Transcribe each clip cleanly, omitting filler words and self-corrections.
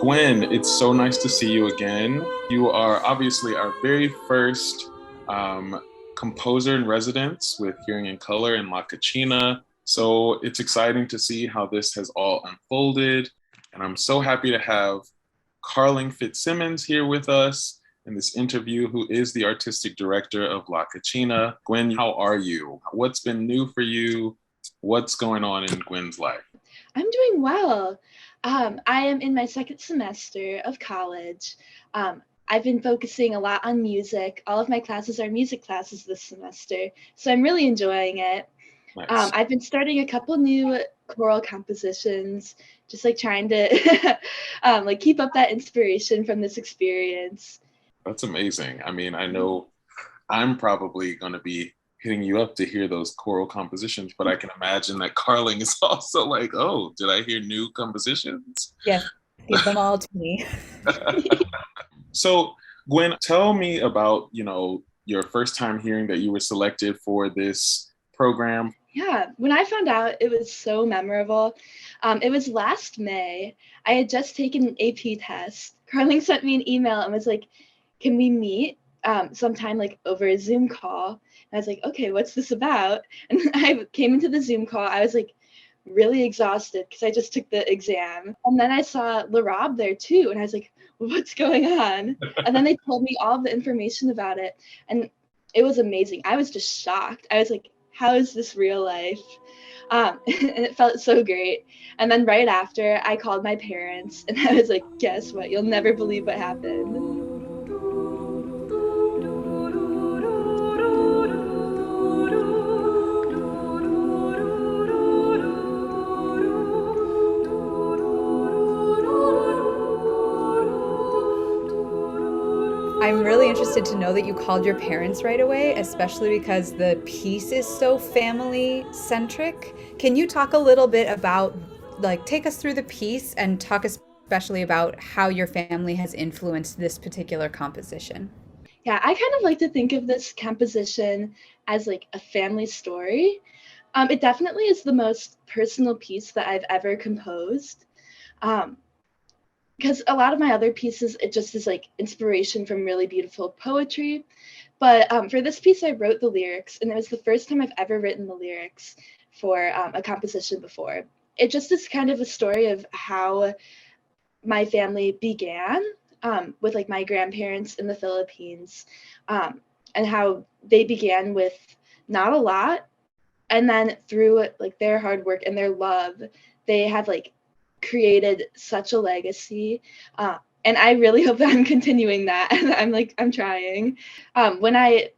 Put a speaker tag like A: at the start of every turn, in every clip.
A: Gwen, it's so nice to see you again. You are obviously our very first um, composer in residence with Hearing in Color in La Cachina. So it's exciting to see how this has all unfolded. And I'm so happy to have Carling Fitzsimmons here with us in this interview, who is the artistic director of La Cachina. Gwen, how are you? What's been new for you? What's going on in Gwen's life?
B: I'm doing well. I am in my second semester of college. I've been focusing a lot on music. All of my classes are music classes this semester, so I'm really enjoying it.
A: Nice.
B: I've been starting a couple new choral compositions, just like trying to like keep up that inspiration from this experience.
A: That's amazing. I mean, I know I'm probably going to be hitting you up to hear those choral compositions, but I can imagine that Carling is also like, oh, did I hear new compositions?
C: Yes, give them all to me.
A: So, Gwen, tell me about, your first time hearing that you were selected for this program.
B: Yeah, when I found out, it was so memorable. It was last May. I had just taken an AP test. Carling sent me an email and was like, can we meet sometime like over a Zoom call? And I was like, okay, what's this about? And I came into the Zoom call. I was like really exhausted because I just took the exam. And then I saw LaRob there too. And I was like, what's going on? And then they told me all of the information about it. And it was amazing. I was just shocked. I was like, how is this real life? And it felt so great. And then right after, I called my parents and I was like, guess what? You'll never believe what happened.
C: I'm really interested to know that you called your parents right away, especially because the piece is so family centric. Can you talk a little bit about, like, take us through the piece and talk especially about how your family has influenced this particular composition?
B: Yeah, I kind of like to think of this composition as like a family story. It definitely is the most personal piece that I've ever composed. Um, because a lot of my other pieces, it just is like inspiration from really beautiful poetry. But for this piece, I wrote the lyrics, and it was the first time I've ever written the lyrics for a composition before. It just is kind of a story of how my family began with like my grandparents in the Philippines, and how they began with not a lot, and then through like their hard work and their love, they have like created such a legacy. And I really hope that I'm continuing that. I'm trying. When I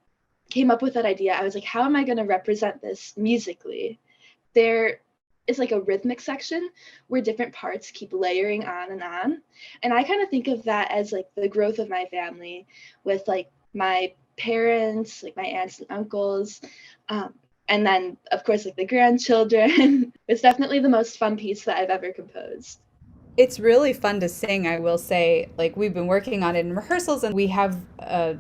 B: came up with that idea, I was like, how am I going to represent this musically? There is like a rhythmic section where different parts keep layering on and on. And I kind of think of that as like the growth of my family with like my parents, like my aunts and uncles. And then, of course, like the grandchildren. It's definitely the most fun piece that I've ever composed.
C: It's really fun to sing, I will say. Like, we've been working on it in rehearsals, and we have a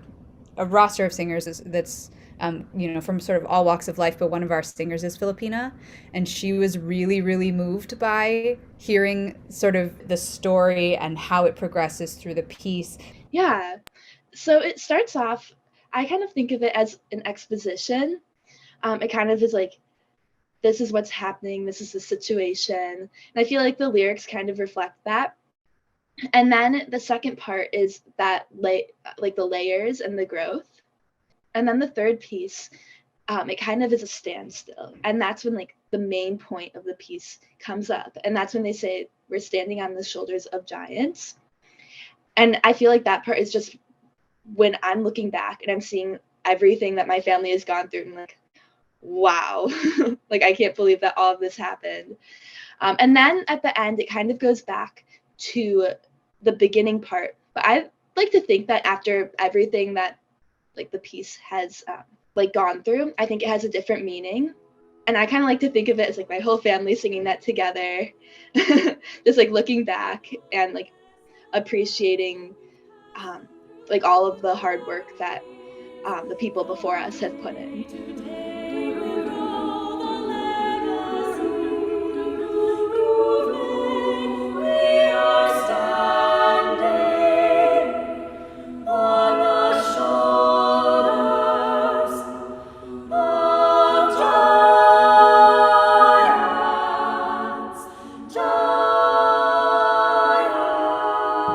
C: roster of singers that's from sort of all walks of life, but one of our singers is Filipina, and she was really, really moved by hearing sort of the story and how it progresses through the piece.
B: Yeah. So it starts off, I kind of think of it as an exposition. It kind of is like, this is what's happening, this is the situation. And I feel like the lyrics kind of reflect that. And then the second part is that like the layers and the growth. And then the third piece, it kind of is a standstill. And that's when like the main point of the piece comes up. And that's when they say we're standing on the shoulders of giants. And I feel like that part is just when I'm looking back and I'm seeing everything that my family has gone through, and like, wow, like I can't believe that all of this happened. And then at the end, it kind of goes back to the beginning part. But I like to think that after everything that like the piece has like gone through, I think it has a different meaning. And I kind of like to think of it as like my whole family singing that together, just like looking back and like appreciating like all of the hard work that the people before us have put in.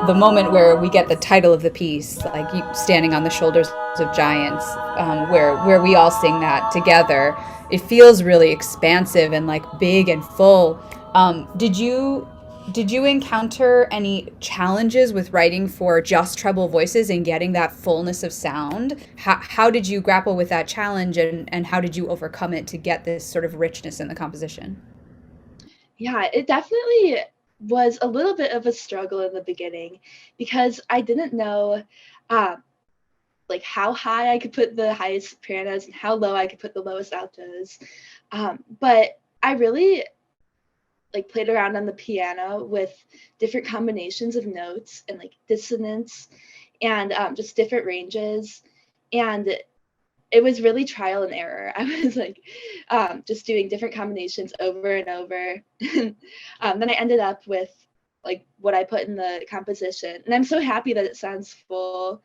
C: the moment where we get the title of the piece, like you standing on the shoulders of giants, where we all sing that together, it feels really expansive and like big and full. Did you encounter any challenges with writing for just treble voices and getting that fullness of sound? How did you grapple with that challenge, and how did you overcome it to get this sort of richness in the composition?
B: Yeah, it definitely was a little bit of a struggle in the beginning because I didn't know um, like how high I could put the highest sopranos and how low I could put the lowest altos. But I really like played around on the piano with different combinations of notes and like dissonance and just different ranges. And it was really trial and error. I was like just doing different combinations over and over. Then I ended up with like what I put in the composition. And I'm so happy that it sounds full.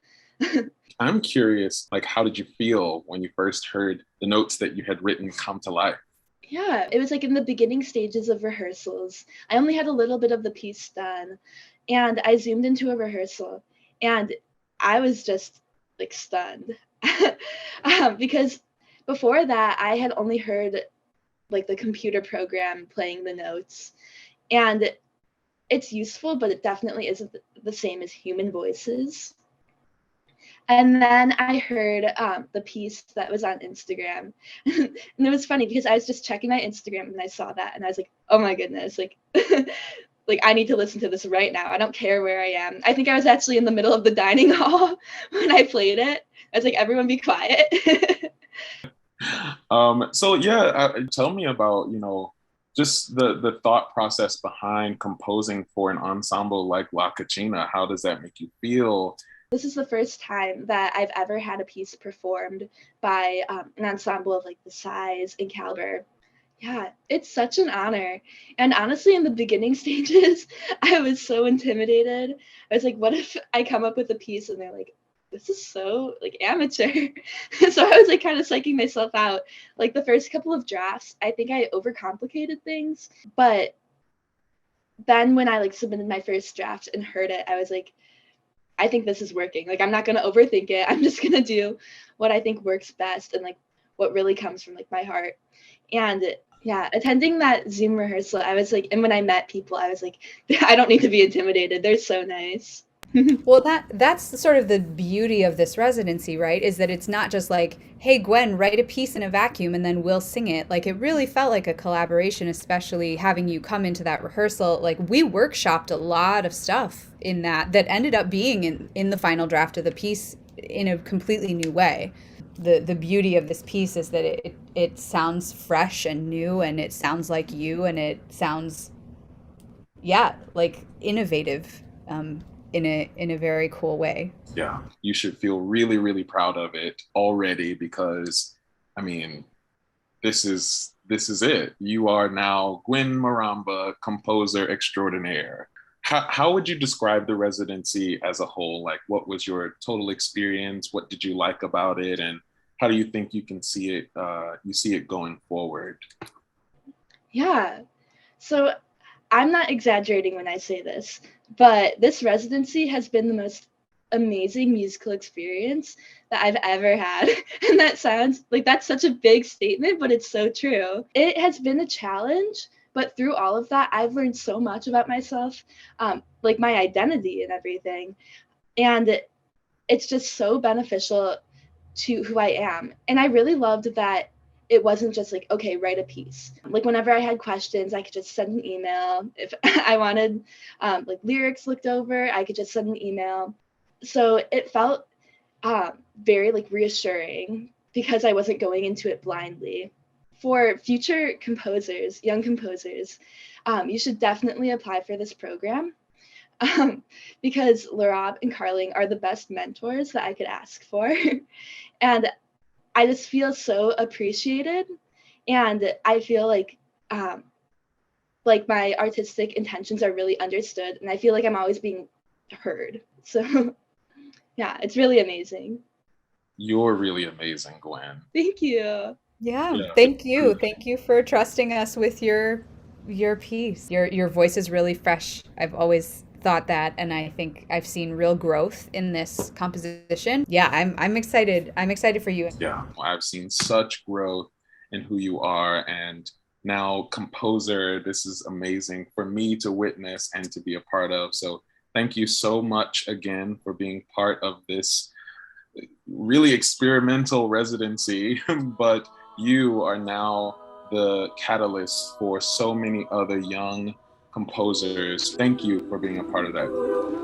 A: I'm curious, like, how did you feel when you first heard the notes that you had written come to life?
B: Yeah, it was like in the beginning stages of rehearsals. I only had a little bit of the piece done, and I zoomed into a rehearsal, and I was just like stunned because before that I had only heard like the computer program playing the notes, and it's useful, but it definitely isn't the same as human voices. And then I heard the piece that was on Instagram. And it was funny because I was just checking my Instagram and I saw that and I was like, oh my goodness, like like I need to listen to this right now. I don't care where I am. I think I was actually in the middle of the dining hall when I played it. I was like, everyone be quiet.
A: So yeah, tell me about, just the thought process behind composing for an ensemble like La Cucina. How does that make you feel?
B: This is the first time that I've ever had a piece performed by an ensemble of like the size and caliber. Yeah, it's such an honor. And honestly, in the beginning stages, I was so intimidated. I was like, what if I come up with a piece and they're like, this is so like amateur. So I was like kind of psyching myself out. Like the first couple of drafts, I think I overcomplicated things. But then when I like submitted my first draft and heard it, I was like, I think this is working. Like I'm not gonna overthink it. I'm just gonna do what I think works best and like what really comes from like my heart. And yeah, attending that Zoom rehearsal, I was like, and when I met people, I was like, I don't need to be intimidated. They're so nice.
C: Well, that's sort of the beauty of this residency, right? Is that it's not just like, hey, Gwen, write a piece in a vacuum and then we'll sing it. Like it really felt like a collaboration, especially having you come into that rehearsal. Like we workshopped a lot of stuff in that ended up being in the final draft of the piece in a completely new way. The beauty of this piece is that it sounds fresh and new, and it sounds like you, and it sounds, yeah, like innovative, in a very cool way.
A: Yeah, you should feel really, really proud of it already because, I mean, this is it. You are now Gwen Maramba, composer extraordinaire. How would you describe the residency as a whole? Like, what was your total experience? What did you like about it? And how do you think you can see it, you see it going forward?
B: Yeah. So I'm not exaggerating when I say this, but this residency has been the most amazing musical experience that I've ever had. And that sounds like that's such a big statement, but it's so true. It has been a challenge, but through all of that, I've learned so much about myself, like my identity and everything. And it's just so beneficial to who I am. And I really loved that it wasn't just like, okay, write a piece. Like whenever I had questions, I could just send an email. If I wanted like lyrics looked over, I could just send an email. So it felt very like reassuring because I wasn't going into it blindly. For future composers, young composers, you should definitely apply for this program because Laurab and Carling are the best mentors that I could ask for. And I just feel so appreciated, and I feel like my artistic intentions are really understood, and I feel like I'm always being heard. So yeah, it's really amazing.
A: You're really amazing, Gwen.
B: Thank you.
C: Yeah,
A: Yeah.
C: thank you. Thank you for trusting us with your piece. Your voice is really fresh. I've always thought that, and I think I've seen real growth in this composition. Yeah, I'm excited. I'm excited for you.
A: Yeah, I've seen such growth in who you are, and now composer. This is amazing for me to witness and to be a part of. So thank you so much again for being part of this really experimental residency, but you are now the catalyst for so many other young composers. Thank you for being a part of that.